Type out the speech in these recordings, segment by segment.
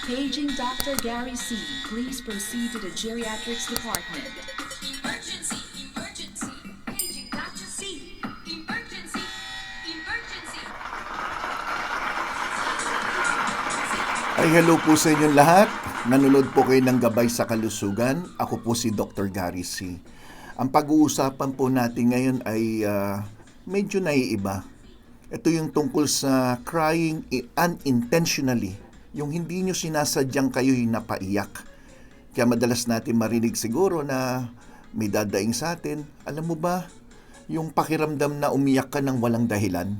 Paging Dr. Gary C. Please proceed to the geriatrics department. Emergency! Emergency! Paging Dr. C! Emergency! Emergency! Ay hello po sa inyong lahat. Nanonood po kayo ng Gabay sa Kalusugan. Ako po si Dr. Gary C. Ang pag-uusapan po natin ngayon ay medyo naiiba. Ito yung tungkol sa crying unintentionally. Yung hindi nyo sinasadyang kayo'y napaiyak. Kaya madalas natin marinig siguro na may dadaing sa atin. Alam mo ba, yung pakiramdam na umiyak ka ng walang dahilan?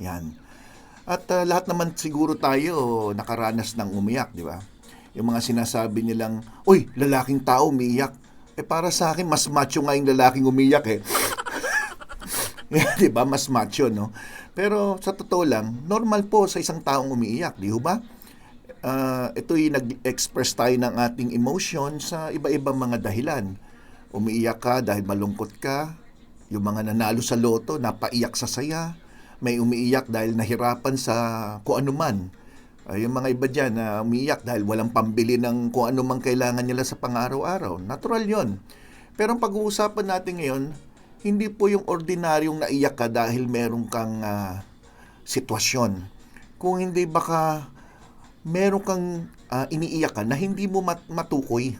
Yan. At lahat naman siguro tayo nakaranas ng umiyak, di ba? Yung mga sinasabi nilang, uy, lalaking tao umiiyak. Para sa akin, mas macho nga yung lalaking umiyak eh. Di ba? Mas macho, no? Pero sa totoo lang, normal po sa isang taong umiiyak, di ba? Ito'y nag-express tayo ng ating emotion sa iba-ibang mga dahilan. Umiiyak ka dahil malungkot ka. Yung mga nanalo sa loto, napaiyak sa saya. May umiiyak dahil nahirapan sa kung anuman. Yung mga iba dyan na umiiyak dahil walang pambili ng kung anumang kailangan nila sa pang-araw-araw. Natural yon. Pero ang pag-uusapan natin ngayon, hindi po yung ordinaryong naiyak ka dahil meron kang sitwasyon. Kung hindi baka meron kang iniiyak ka na hindi mo matukoy.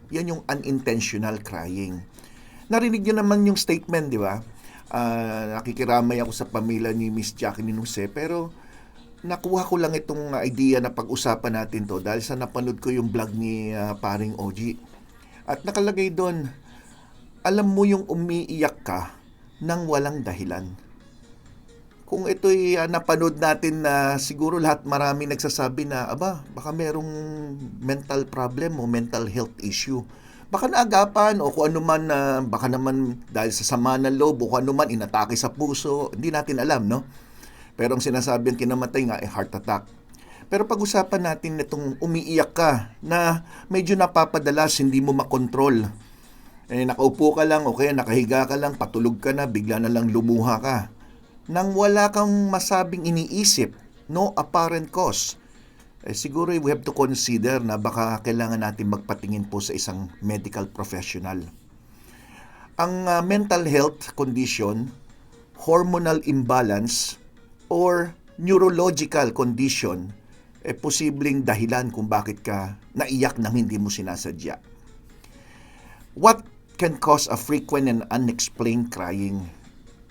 Yan yung unintentional crying. Narinig nyo naman yung statement, di ba? Nakikiramay ako sa pamilya ni Miss Jacqueline Jose, pero nakuha ko lang itong idea na pag-usapan natin to dahil sa napanood ko yung vlog ni paring OG. At nakalagay doon, alam mo yung umiiyak ka nang walang dahilan. Kung ito'y napanood natin na siguro maraming nagsasabi na, baka merong mental problem o mental health issue. Baka naagapan o kung ano man, baka naman dahil sa sama ng loob o kung ano man, inatake sa puso. Hindi natin alam, no? Pero ang sinasabi ang kinamatay nga ay heart attack. Pero pag-usapan natin itong umiiyak ka na medyo napapadalas, hindi mo makontrol. Nakaupo ka lang o kaya nakahiga ka lang, patulog ka na, bigla na lang lumuha ka. Nang wala kang masabing iniisip, no apparent cause. Siguro we have to consider na baka kailangan natin magpatingin po sa isang medical professional. Ang mental health condition, hormonal imbalance, or neurological condition, posibleng dahilan kung bakit ka naiyak nang hindi mo sinasadya. What can cause a frequent and unexplained crying?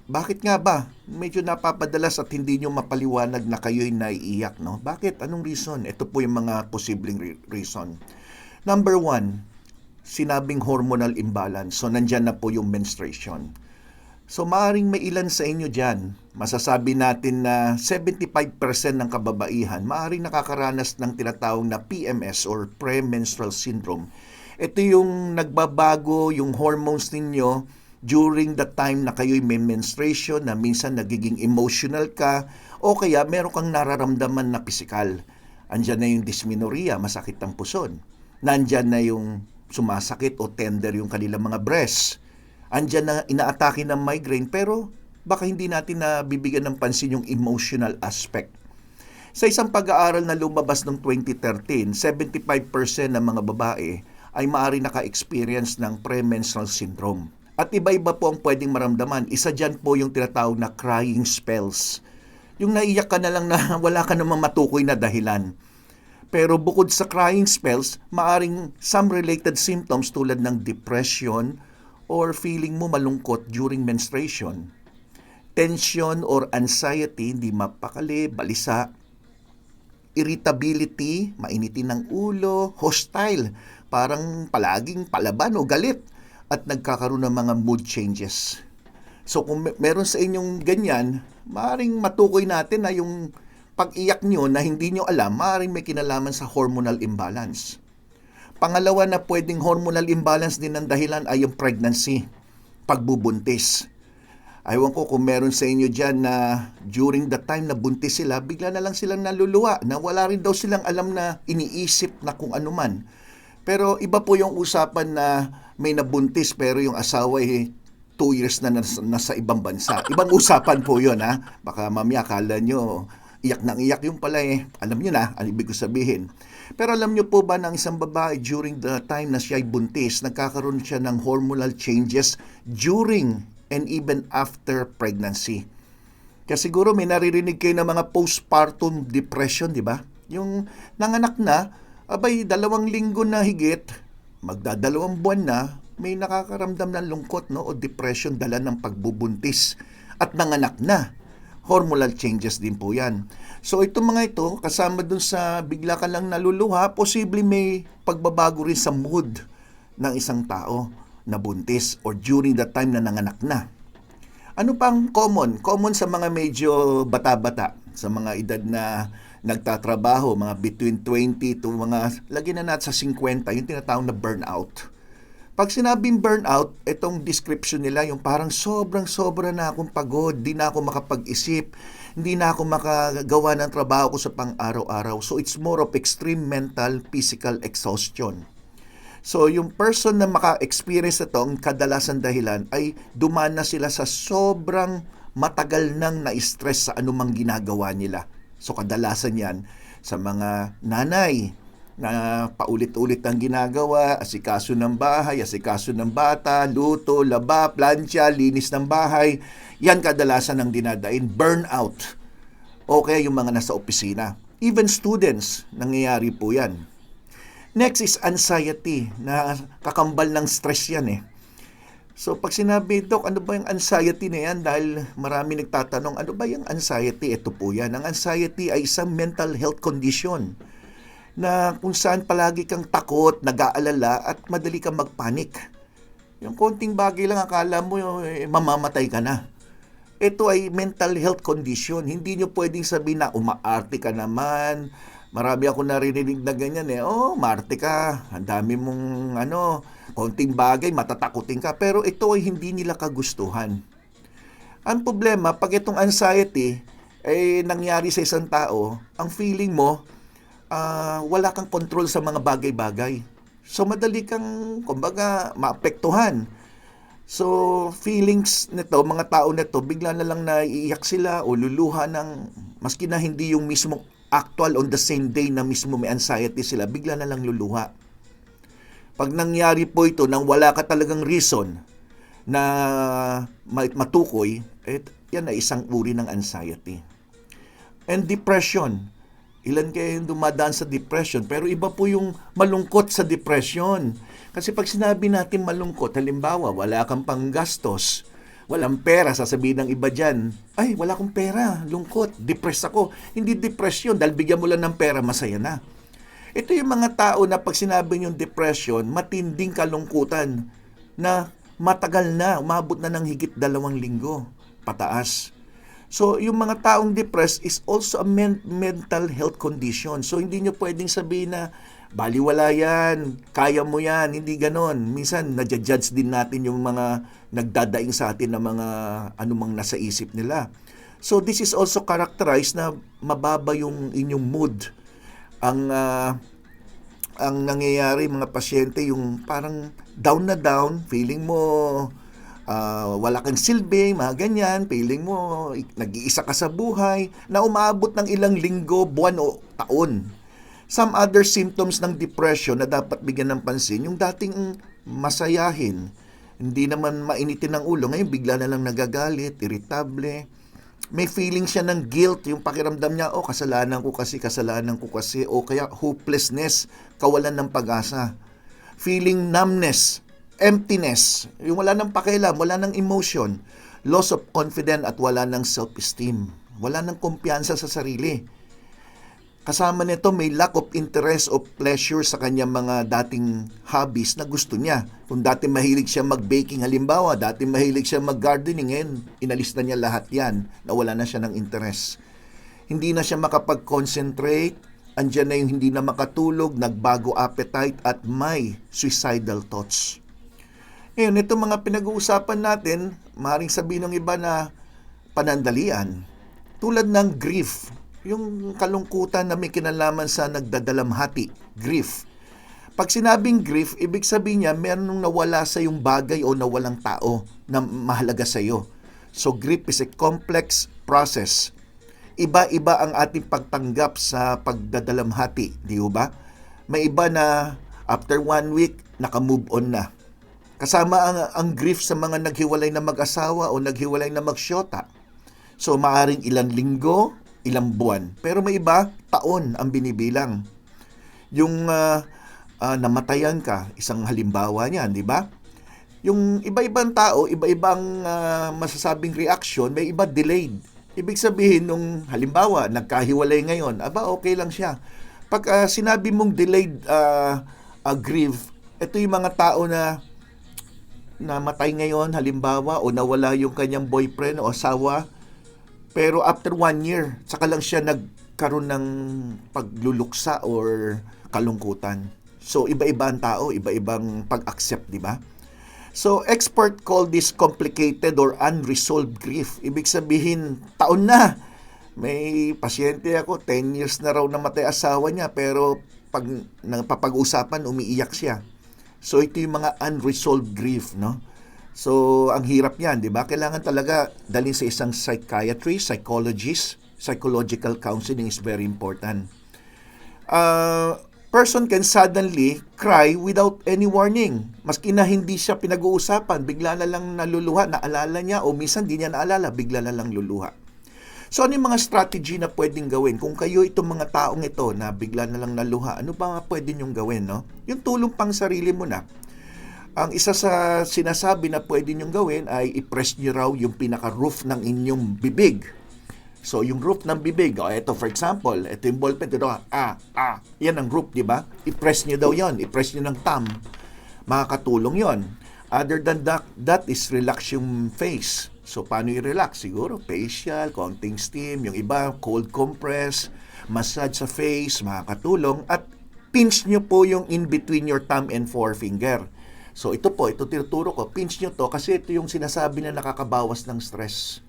Bakit nga ba? Medyo napapadalas at hindi nyo mapaliwanag na kayo'y naiiyak, no? Bakit? Anong reason? Ito po yung mga posibleng reason. Number 1, sinabing hormonal imbalance. So, nandyan na po yung menstruation. So, maaaring may ilan sa inyo dyan, masasabi natin na 75% ng kababaihan, maaaring nakakaranas ng tinatawag na PMS or premenstrual syndrome. Ito yung nagbabago yung hormones ninyo during the time na kayo'y may menstruation, na minsan nagiging emotional ka, o kaya meron kang nararamdaman na pisikal. Andyan na yung dysmenorrhea, masakit ang puson. Nandyan na yung sumasakit o tender yung kanilang mga breasts. Andyan na inaatake ng migraine, pero baka hindi natin nabibigyan ng pansin yung emotional aspect. Sa isang pag-aaral na lumabas noong 2013, 75% ng mga babae ay maaari naka-experience ng premenstrual syndrome. At iba-iba po ang pwedeng maramdaman. Isa dyan po yung tinatawag na crying spells. Yung naiyak ka na lang na wala ka namang matukoy na dahilan. Pero bukod sa crying spells, maaring some related symptoms tulad ng depression or feeling mo malungkot during menstruation. Tension or anxiety, hindi mapakali, balisa. Irritability, mainitin ng ulo, hostile, parang palaging palaban o galit. At nagkakaroon ng mga mood changes. So kung meron sa inyong ganyan, maaaring matukoy natin na yung pag-iyak nyo na hindi nyo alam, maaaring may kinalaman sa hormonal imbalance. Pangalawa na pwedeng hormonal imbalance din ng dahilan ay yung pregnancy, pagbubuntis. Aywan ko kung meron sa inyo dyan na during the time na buntis sila, bigla na lang silang naluluwa, na wala rin daw silang alam na iniisip na kung ano man. Pero iba po yung usapan na may nabuntis pero yung asawa 2 years na nasa ibang bansa. Ibang usapan po yun, ha? Baka mamaya akala nyo iyak nang iyak yung pala alam niyo na, ang ibig ko sabihin. Pero alam niyo po ba na ang isang babae during the time na siya ay buntis, nagkakaroon siya ng hormonal changes during and even after pregnancy. Kaya siguro may naririnig kayo ng mga postpartum depression, di ba? Yung nanganak na, abay 2 linggo na higit, magdadalawang buwan na, may nakakaramdam ng lungkot, no, o depression dala ng pagbubuntis at nanganak na. Hormonal changes din po yan. So itong mga ito, kasama dun sa bigla ka lang naluluha, posible may pagbabago rin sa mood ng isang tao na buntis or during the time na nanganak na. Ano pang common? Common sa mga medyo bata-bata, sa mga edad na nagtatrabaho, mga between 20 to mga, lagyan na natin sa 50, yung tinatawag na burnout. Pag sinabing burnout, itong description nila, yung parang sobrang-sobra na akong pagod, di na ako makapag-isip, hindi na ako makagawa ng trabaho ko sa pang-araw-araw. So it's more of extreme mental, physical exhaustion. So yung person na maka-experience na ito, ang kadalasan dahilan ay dumaan na sila sa sobrang matagal nang na-stress sa anumang ginagawa nila. So kadalasan yan sa mga nanay na paulit-ulit ang ginagawa, asikaso ng bahay, asikaso ng bata, luto, laba, plancha, linis ng bahay. Yan kadalasan ang dinadain, burnout. O kaya yung mga nasa opisina. Even students, nangyayari po yan. Next is anxiety, na kakambal ng stress yan So pag sinabi, Doc, ano ba yung anxiety na yan? Dahil marami nagtatanong, ano ba yung anxiety? Ito po yan. Ang anxiety ay isang mental health condition na kung saan palagi kang takot, nag-aalala at madali kang magpanik. Yung konting bagay lang akala mo mamamatay ka na. Ito ay mental health condition. Hindi nyo pwedeng sabihin na umaarte ka naman. Marami ako narinig na ganyan maarte ka. Ang dami mong konting bagay, matatakutin ka. Pero ito ay hindi nila kagustuhan. Ang problema, pag itong anxiety nangyari sa isang tao, ang feeling mo, wala kang control sa mga bagay-bagay. So, madali kang, kumbaga, maapektuhan. So, feelings nito, mga tao nito, bigla na lang naiiyak sila o luluha ng, maski na hindi yung mismo actual on the same day na mismo may anxiety sila, bigla na lang luluha. Pag nangyari po ito nang wala ka talagang reason na matukoy, yan ay isang uri ng anxiety. And depression. Ilan kayo yung dumadaan sa depression, pero iba po yung malungkot sa depression. Kasi pag sinabi natin malungkot, halimbawa, wala kang panggastos, walang pera, sasabihin ng iba dyan, ay, wala akong pera, lungkot, depressed ako. Hindi depression, dahil bigyan mo lang ng pera, masaya na. Ito yung mga tao na pag sinabi yung depression, matinding kalungkutan na matagal na, umabot na ng higit 2 linggo, pataas. So, yung mga taong depressed is also a mental health condition. So, hindi nyo pwedeng sabihin na, baliwala yan, kaya mo yan, hindi ganon. Minsan, nadja-judge din natin yung mga nagdadaing sa atin na mga anumang nasa isip nila. So, this is also characterized na mababa yung inyong mood. Ang nangyayari, mga pasyente, yung parang down na down, feeling mo, wala kang silbi, mga ganyan, feeling mo, nag-iisa ka sa buhay, na umaabot ng ilang linggo, buwan o taon. Some other symptoms ng depression na dapat bigyan ng pansin, yung dating masayahin, hindi naman mainitin ng ulo, ngayon bigla na lang nagagalit, irritable, may feeling siya ng guilt, yung pakiramdam niya, kasalanan ko kasi, o kaya hopelessness, kawalan ng pag-asa. Feeling numbness, emptiness, yung wala nang pakialam, wala nang emotion, loss of confidence at wala nang self-esteem, wala nang kumpiyansa sa sarili. Kasama nito may lack of interest o pleasure sa kanyang mga dating hobbies na gusto niya. Kung dati mahilig siya mag-baking halimbawa, dati mahilig siya mag-gardening, inalis na niya lahat yan, nawala na siya ng interest. Hindi na siya makapag-concentrate, andyan na yung hindi na makatulog, nagbago appetite at may suicidal thoughts. Ngayon, itong mga pinag-uusapan natin, maaaring sabihin ng iba na panandalian. Tulad ng grief, yung kalungkutan na may kinalaman sa nagdadalamhati, grief. Pag sinabing grief, ibig sabihin niya, meron nawala sa yung bagay o nawalang tao na mahalaga sa iyo. So, grief is a complex process iba-iba ang ating pagtanggap sa pagdadalamhati, di ba? May iba na after 1 week, naka-move on na. Kasama ang grief sa mga naghiwalay na mag-asawa o naghiwalay na magsyota. So, maaring ilang linggo, ilang buwan. Pero may iba, taon ang binibilang. Yung namatayan ka, isang halimbawa niyan, di ba? Yung iba-ibang tao, iba-ibang masasabing reaction, may iba delayed. Ibig sabihin, nung halimbawa, nagkahiwalay ngayon, okay lang siya. Pag sinabi mong delayed grief, ito yung mga tao na namatay ngayon, halimbawa, o nawala yung kanyang boyfriend o asawa, pero after 1 year, saka lang siya nagkaroon ng pagluluksa or kalungkutan. So, iba-iba ang tao, iba-ibang pag-accept, di ba? So, expert call this complicated or unresolved grief. Ibig sabihin, taon na. May pasyente ako, 10 years na raw namatay asawa niya, pero pag napapag-usapan, umiiyak siya. So, ito yung mga unresolved grief, no? So, ang hirap yan, di ba? Kailangan talaga dalhin sa isang psychiatrist, psychologist. Psychological counseling is very important. Person can suddenly cry without any warning. Maski na hindi siya pinag-uusapan, bigla na lang naluluha, naalala niya, o minsan di niya naalala, bigla na lang luluha. So, ano yung mga strategy na pwedeng gawin? Kung kayo itong mga taong ito na bigla na lang naluha, ano ba pwede nyong gawin, no? Yung tulong pang sarili mo na. Ang isa sa sinasabi na pwede nyong gawin ay i-press nyo raw yung pinaka-roof ng inyong bibig. So, yung roof ng bibig, ito for example, ito yung ballpen, ito, yan ang roof, di ba? I-press nyo daw yon, i-press nyo ng thumb. Makakatulong yon. Other than that is relax yung face. So, paano i-relax? Siguro, facial, konting steam, yung iba, cold compress, massage sa face, makakatulong. At pinch nyo po yung in between your thumb and forefinger. So, ito tinuturo ko, pinch nyo to kasi ito yung sinasabi na nakakabawas ng stress.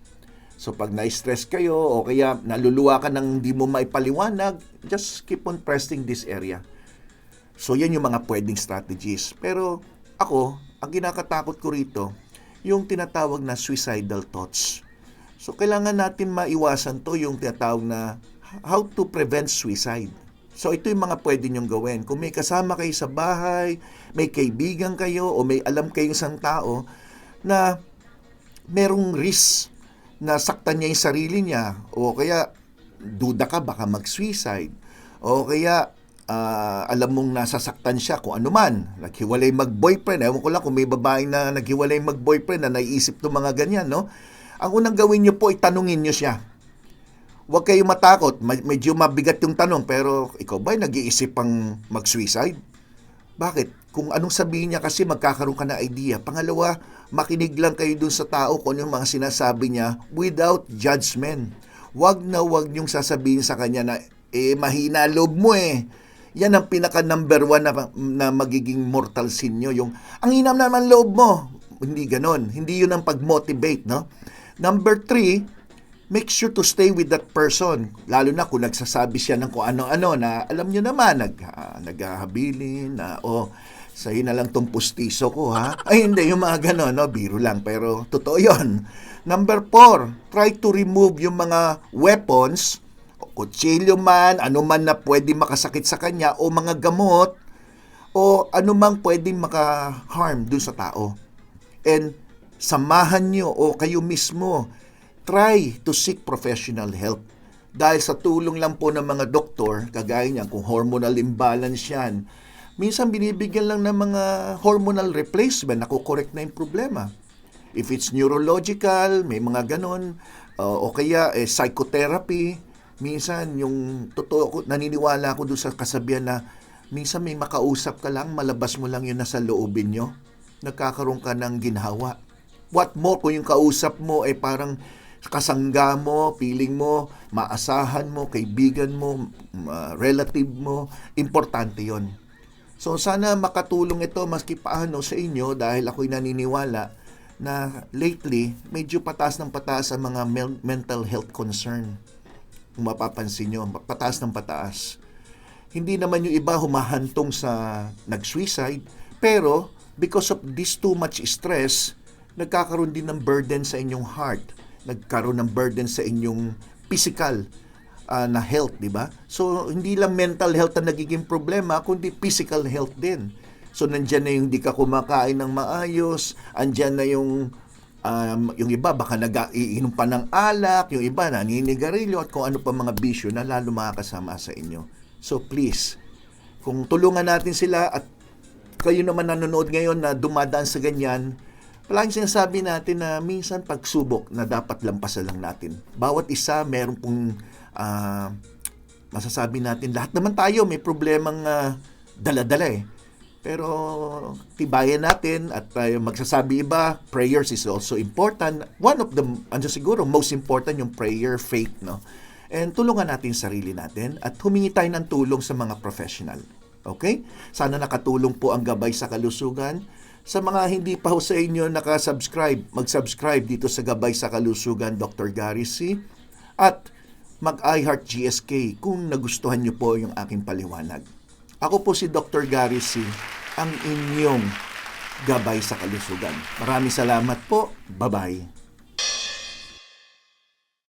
So, pag na-stress kayo o kaya naluluwa ka nang hindi mo maipaliwanag, just keep on pressing this area. So, yan yung mga pwedeng strategies. Pero ako, ang kinakatakot ko rito, yung tinatawag na suicidal thoughts. So, kailangan natin maiwasan to, yung tinatawag na how to prevent suicide. So, ito yung mga pwede nyong gawin. Kung may kasama kayo sa bahay, may kaibigan kayo, o may alam kayong isang tao na merong risk na saktan niya yung sarili niya, o kaya duda ka baka mag-suicide, o kaya alam mong nasasaktan siya kung ano man, naghiwalay mag-boyfriend. Ewan ko lang kung may babaeng na naghiwalay mag-boyfriend na naiisip to mga ganyan, no? Ang unang gawin niyo po, itanungin niyo siya. Huwag kayong matakot, medyo mabigat yung tanong, pero ikaw ba nag-iisip pang mag-suicide? Bakit? Kung anong sabihin niya kasi magkakaroon ka ng idea. Pangalawa, makinig lang kayo dun sa tao kung yung mga sinasabi niya without judgment. Huwag niyong sasabihin sa kanya na, mahina loob mo eh. Yan ang pinaka number 1 na magiging mortal sin nyo. Yung, ang hinam naman loob mo. Hindi ganon. Hindi yun ang pag-motivate, no? Number 3, make sure to stay with that person. Lalo na kung nagsasabi siya ng kung ano-ano na alam nyo naman, naghahabilin, na, sa'yo na lang tong pustiso ko, ha? Ay, hindi, yung mga ganon, no? Biro lang, pero totoo yun. Number 4, try to remove yung mga weapons, kutsilyo man, ano man na pwede makasakit sa kanya, o mga gamot, o ano mang pwede maka-harm dun sa tao. And samahan nyo, o kayo mismo, try to seek professional help. Dahil sa tulong lang po ng mga doktor, kagaya niyan, kung hormonal imbalance yan, minsan binibigyan lang ng mga hormonal replacement, nakukorek na yung problema. If it's neurological, may mga ganon, o kaya psychotherapy, minsan yung totoo, naniniwala ako doon sa kasabihan na minsan may makausap ka lang, malabas mo lang yun nasa loobin nyo, nagkakaroon ka ng ginhawa. What more kung yung kausap mo ay parang kasangga mo, feeling mo, maasahan mo, kaibigan mo, relative mo, importante yon. So sana makatulong ito maski paano sa inyo dahil ako'y naniniwala na lately medyo pataas ng pataas ang mga mental health concern. Kung mapapansin nyo, pataas ng pataas. Hindi naman yung iba humahantong sa nag-suicide, pero because of this too much stress, nagkakaroon din ng burden sa inyong heart. Nagkaroon ng burden sa inyong physical na health, di ba? So, hindi lang mental health ang nagiging problema, kundi physical health din. So, nandyan na yung di ka kumakain ng maayos, andyan na yung iba baka nag-iinom pa ng alak, yung iba naninigarilyo at kung ano pa mga bisyo na lalo makakasama sa inyo. So, please, kung tulungan natin sila at kayo naman nanonood ngayon na dumadaan sa ganyan, palaging sinasabi natin na minsan pagsubok na dapat lampasan lang natin. Bawat isa meron pong masasabi natin, lahat naman tayo may problemang dala-dala eh. Pero tibayan natin at magsasabi iba, prayers is also important. One of the, siguro, most important yung prayer, faith, no? And tulungan natin sarili natin at humingi tayo ng tulong sa mga professional. Okay? Sana nakatulong po ang Gabay sa Kalusugan. Sa mga hindi pa ho sa inyo nakasubscribe, mag-subscribe dito sa Gabay sa Kalusugan, Dr. Gary C. At mag-iHeart GSK kung nagustuhan niyo po yung aking paliwanag. Ako po si Dr. Gary C., ang inyong Gabay sa Kalusugan. Maraming salamat po. Bye-bye.